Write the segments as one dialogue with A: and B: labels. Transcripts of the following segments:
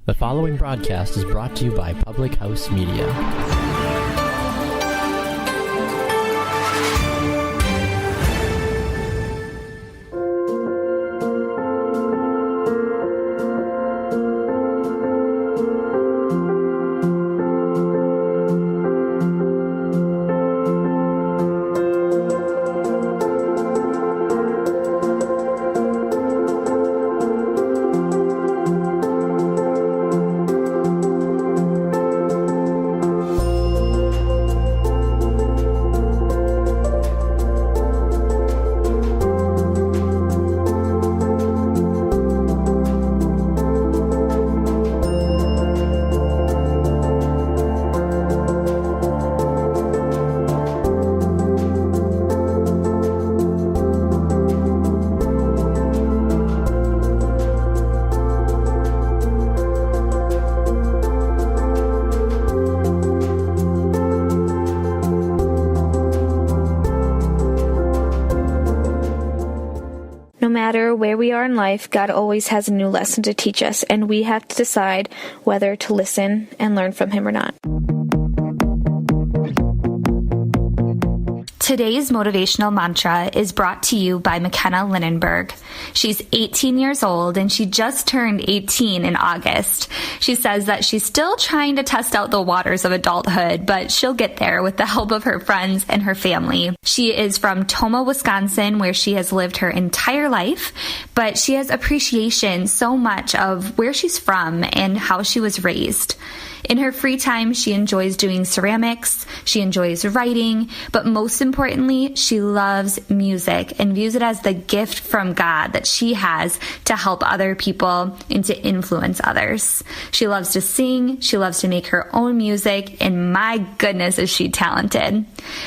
A: The following broadcast is brought to you by Public House Media.
B: No matter where we are in life, God always has a new lesson to teach us, and we have to decide whether to listen and learn from Him or not.
C: Today's motivational mantra is brought to you by Makenna Linenberg. She's 18 years old and she just turned 18 in August. She says that she's still trying to test out the waters of adulthood, but she'll get there with the help of her friends and her family. She is from Tomah, Wisconsin, where she has lived her entire life, but she has appreciation so much of where she's from and how she was raised. In her free time, she enjoys doing ceramics, she enjoys writing, but most importantly, she loves music and views it as the gift from God that she has to help other people and to influence others. She loves to sing, she loves to make her own music, and my goodness is she talented.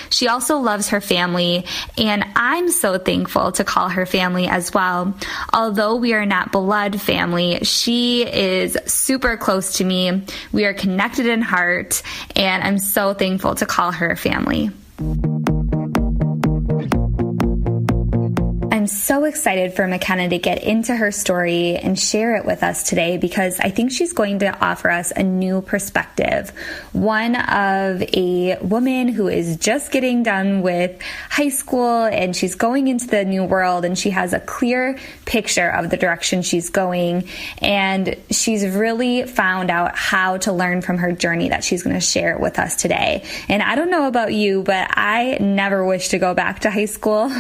C: She also loves her family, and I'm so thankful to call her family as well. Although we are not blood family, she is super close to me. We are connected in heart, and I'm so thankful to call her family. I'm so excited for Makenna to get into her story and share it with us today because I think she's going to offer us a new perspective. One of a woman who is just getting done with high school and she's going into the new world and she has a clear picture of the direction she's going, and she's really found out how to learn from her journey that she's going to share with us today. And I don't know about you, but I never wish to go back to high school,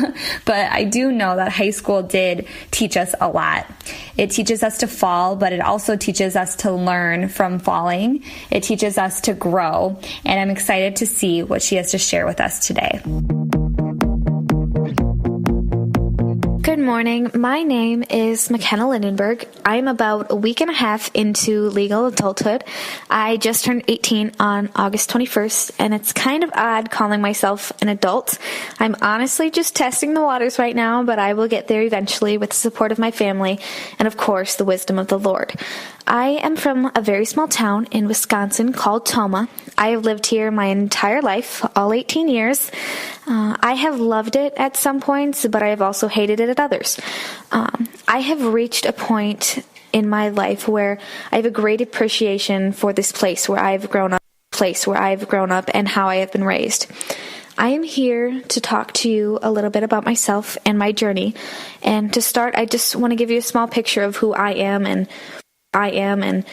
C: but I do know that high school did teach us a lot. It teaches us to fall, but it also teaches us to learn from falling. It teaches us to grow, and I'm excited to see what she has to share with us today.
B: Good morning. My name is Makenna Linenberg. I'm about a week and a half into legal adulthood. I just turned 18 on August 21st, and it's kind of odd calling myself an adult. I'm honestly just testing the waters right now, but I will get there eventually with the support of my family and, of course, the wisdom of the Lord. I am from a very small town in Wisconsin called Tomah. I have lived here my entire life, all 18 years. I have loved it at some points, but I have also hated it at others. I have reached a point in my life where I have a great appreciation for this place where I've grown up and how I have been raised. I am here to talk to you a little bit about myself and my journey. And to start, I just want to give you a small picture of who I am and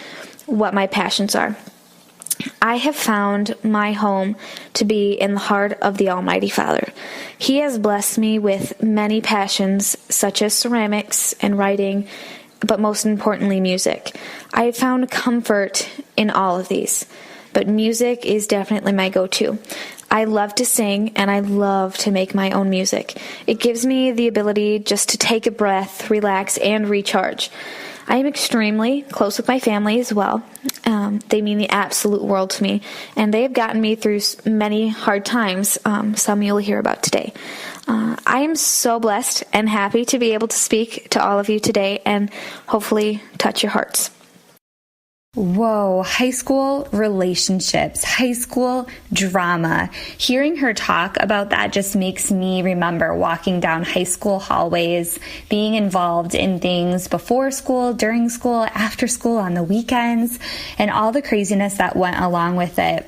B: what my passions are. I have found my home to be in the heart of the Almighty Father. He has blessed me with many passions, such as ceramics and writing, but most importantly, music. I have found comfort in all of these, but music is definitely my go-to. I love to sing, and I love to make my own music. It gives me the ability just to take a breath, relax, and recharge. I am extremely close with my family as well. They mean the absolute world to me, and they have gotten me through many hard times, some you'll hear about today. I am so blessed and happy to be able to speak to all of you today and hopefully touch your hearts.
C: Whoa, high school relationships, high school drama. Hearing her talk about that just makes me remember walking down high school hallways, being involved in things before school, during school, after school, on the weekends, and all the craziness that went along with it.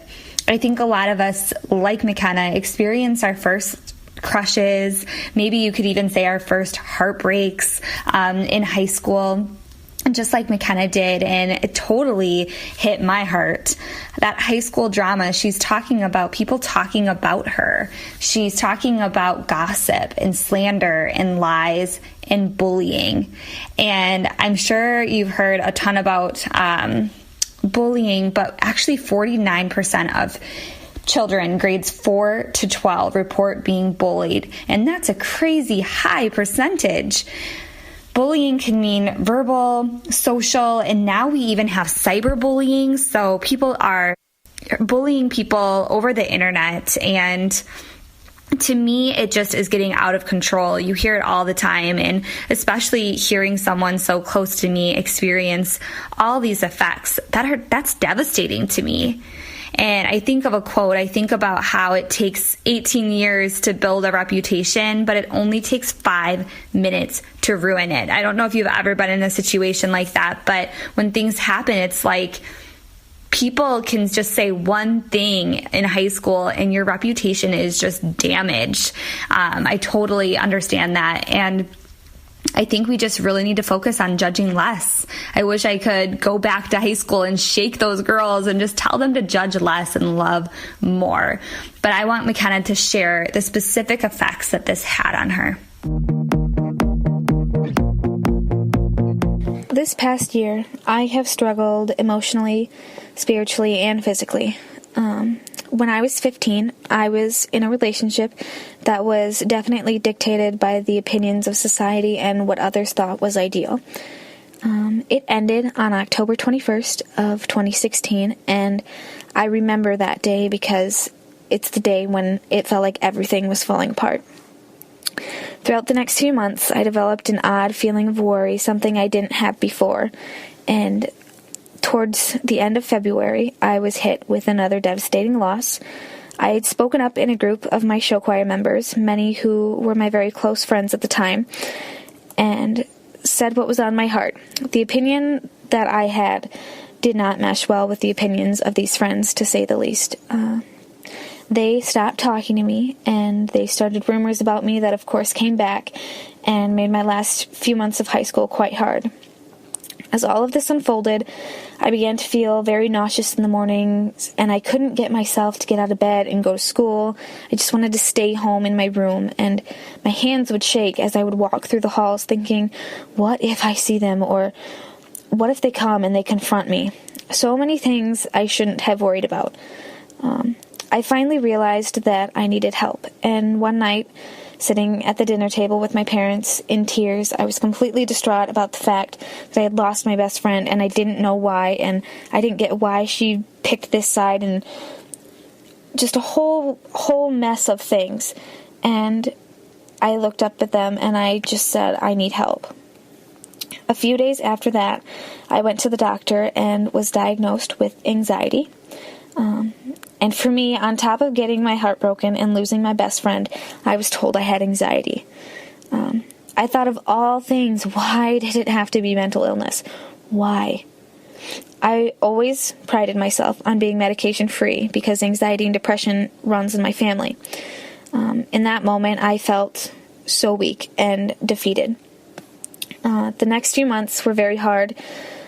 C: I think a lot of us, like Makenna, experience our first crushes, maybe you could even say our first heartbreaks in high school, just like Makenna did, and it totally hit my heart. That high school drama, she's talking about people talking about her. She's talking about gossip and slander and lies and bullying. And I'm sure you've heard a ton about bullying, but actually 49% of children grades 4 to 12 report being bullied, and that's a crazy high percentage. Bullying can mean verbal, social, and now we even have cyberbullying. So people are bullying people over the internet, and to me, it just is getting out of control. You hear it all the time, and especially hearing someone so close to me experience all these effects, that's devastating to me. And I think of a quote, I think about how it takes 18 years to build a reputation, but it only takes 5 minutes to ruin it. I don't know if you've ever been in a situation like that, but when things happen, it's like people can just say one thing in high school and your reputation is just damaged. I totally understand that. And I think we just really need to focus on judging less. I wish I could go back to high school and shake those girls and just tell them to judge less and love more. But I want Makenna to share the specific effects that this had on her.
B: This past year, I have struggled emotionally, spiritually, and physically. When I was 15, I was in a relationship that was definitely dictated by the opinions of society and what others thought was ideal. It ended on October 21st of 2016, and I remember that day because it's the day when it felt like everything was falling apart. Throughout the next few months, I developed an odd feeling of worry, something I didn't have before, and towards the end of February, I was hit with another devastating loss. I had spoken up in a group of my show choir members, many who were my very close friends at the time, and said what was on my heart. The opinion that I had did not mesh well with the opinions of these friends, to say the least. They stopped talking to me, and they started rumors about me that, of course, came back and made my last few months of high school quite hard. As all of this unfolded, I began to feel very nauseous in the mornings, and I couldn't get myself to get out of bed and go to school. I just wanted to stay home in my room, and my hands would shake as I would walk through the halls thinking, what if I see them, or what if they come and they confront me? So many things I shouldn't have worried about. I finally realized that I needed help, and one night, sitting at the dinner table with my parents in tears, I was completely distraught about the fact that I had lost my best friend, and I didn't know why, and I didn't get why she picked this side, and just a whole mess of things. And I looked up at them and I just said, I need help. A few days after that, I went to the doctor and was diagnosed with anxiety. And for me, on top of getting my heart broken and losing my best friend, I was told I had anxiety. I thought of all things, why did it have to be mental illness? Why? I always prided myself on being medication-free because anxiety and depression runs in my family. In that moment, I felt so weak and defeated. The next few months were very hard.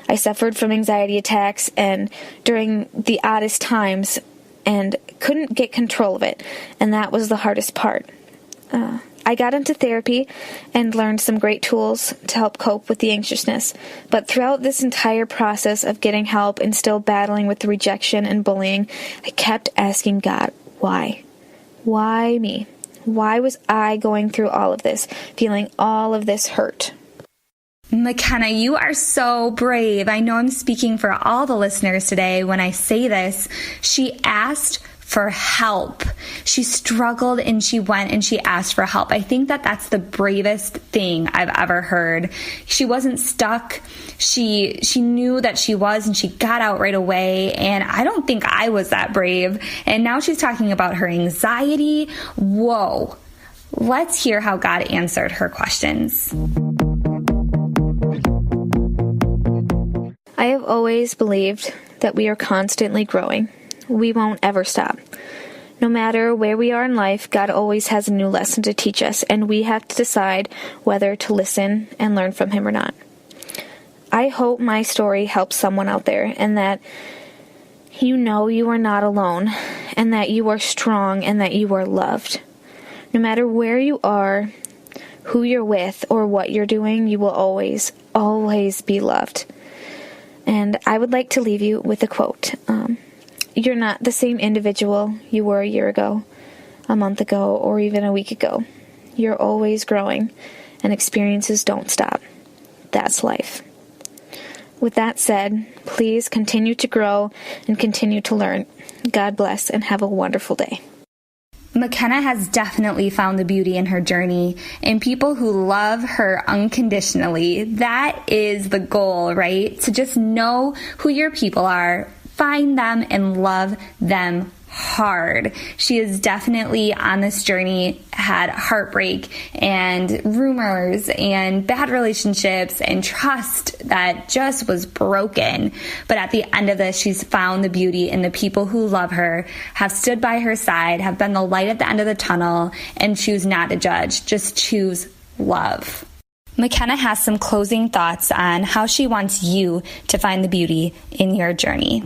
B: I suffered from anxiety attacks and during the oddest times and couldn't get control of it, and that was the hardest part. I got into therapy and learned some great tools to help cope with the anxiousness, but throughout this entire process of getting help and still battling with the rejection and bullying, I kept asking God, why? Why me? Why was I going through all of this, feeling all of this hurt?
C: Makenna, you are so brave. I know I'm speaking for all the listeners today when I say this. She asked for help. She struggled and she went and she asked for help. I think that that's the bravest thing I've ever heard. She wasn't stuck. She knew that she was, and she got out right away. And I don't think I was that brave. And now she's talking about her anxiety. Whoa. Let's hear how God answered her questions.
B: I have always believed that we are constantly growing. We won't ever stop. No matter where we are in life, God always has a new lesson to teach us, and we have to decide whether to listen and learn from Him or not. I hope my story helps someone out there, and that you know you are not alone, and that you are strong, and that you are loved. No matter where you are, who you're with, or what you're doing, you will always, always be loved. And I would like to leave you with a quote. You're not the same individual you were a year ago, a month ago, or even a week ago. You're always growing, and experiences don't stop. That's life. With that said, please continue to grow and continue to learn. God bless, and have a wonderful day.
C: Makenna has definitely found the beauty in her journey in people who love her unconditionally. That is the goal, right? To just know who your people are, find them, and love them hard. She is definitely on this journey had heartbreak and rumors and bad relationships and trust that just was broken. But at the end of this, she's found the beauty in the people who love her, have stood by her side, have been the light at the end of the tunnel, and choose not to judge. Just choose love. Makenna has some closing thoughts on how she wants you to find the beauty in your journey.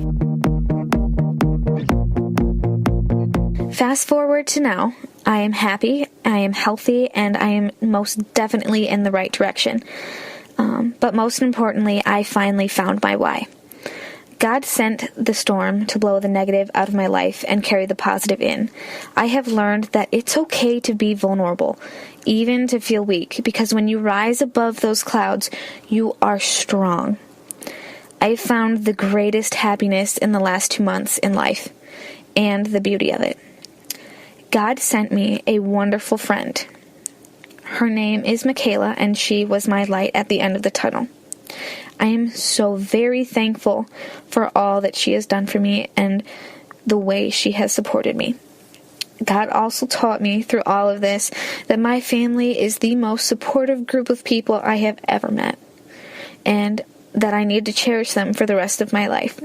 B: Fast forward to now. I am happy, I am healthy, and I am most definitely in the right direction. But most importantly, I finally found my why. God sent the storm to blow the negative out of my life and carry the positive in. I have learned that it's okay to be vulnerable, even to feel weak, because when you rise above those clouds, you are strong. I found the greatest happiness in the last 2 months in life, and the beauty of it. God sent me a wonderful friend. Her name is Michaela, and she was my light at the end of the tunnel. I am so very thankful for all that she has done for me and the way she has supported me. God also taught me through all of this that my family is the most supportive group of people I have ever met, and that I need to cherish them for the rest of my life.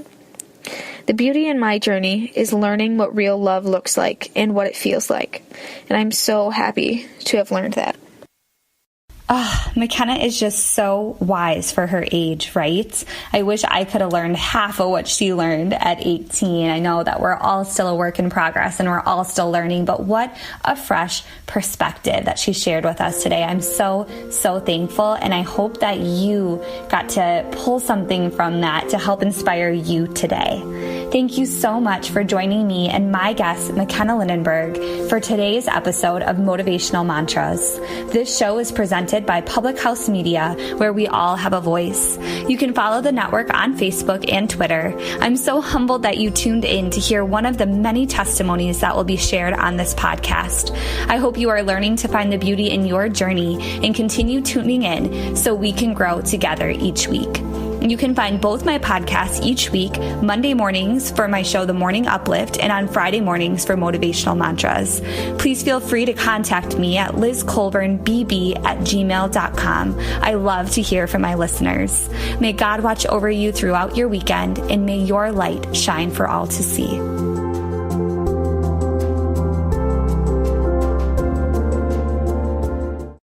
B: The beauty in my journey is learning what real love looks like and what it feels like, and I'm so happy to have learned that.
C: Makenna is just so wise for her age, right? I wish I could have learned half of what she learned at 18. I know that we're all still a work in progress and we're all still learning, but what a fresh perspective that she shared with us today. I'm so, so thankful, and I hope that you got to pull something from that to help inspire you today. Thank you so much for joining me and my guest, Makenna Linenberg, for today's episode of Motivational Mantras. This show is presented by Public House Media, where we all have a voice. You can follow the network on Facebook and Twitter. I'm so humbled that you tuned in to hear one of the many testimonies that will be shared on this podcast. I hope you are learning to find the beauty in your journey and continue tuning in so we can grow together each week. You can find both my podcasts each week, Monday mornings for my show, The Morning Uplift, and on Friday mornings for Motivational Mantras. Please feel free to contact me at lizcolburnbb@gmail.com. I love to hear from my listeners. May God watch over you throughout your weekend, and may your light shine for all to see.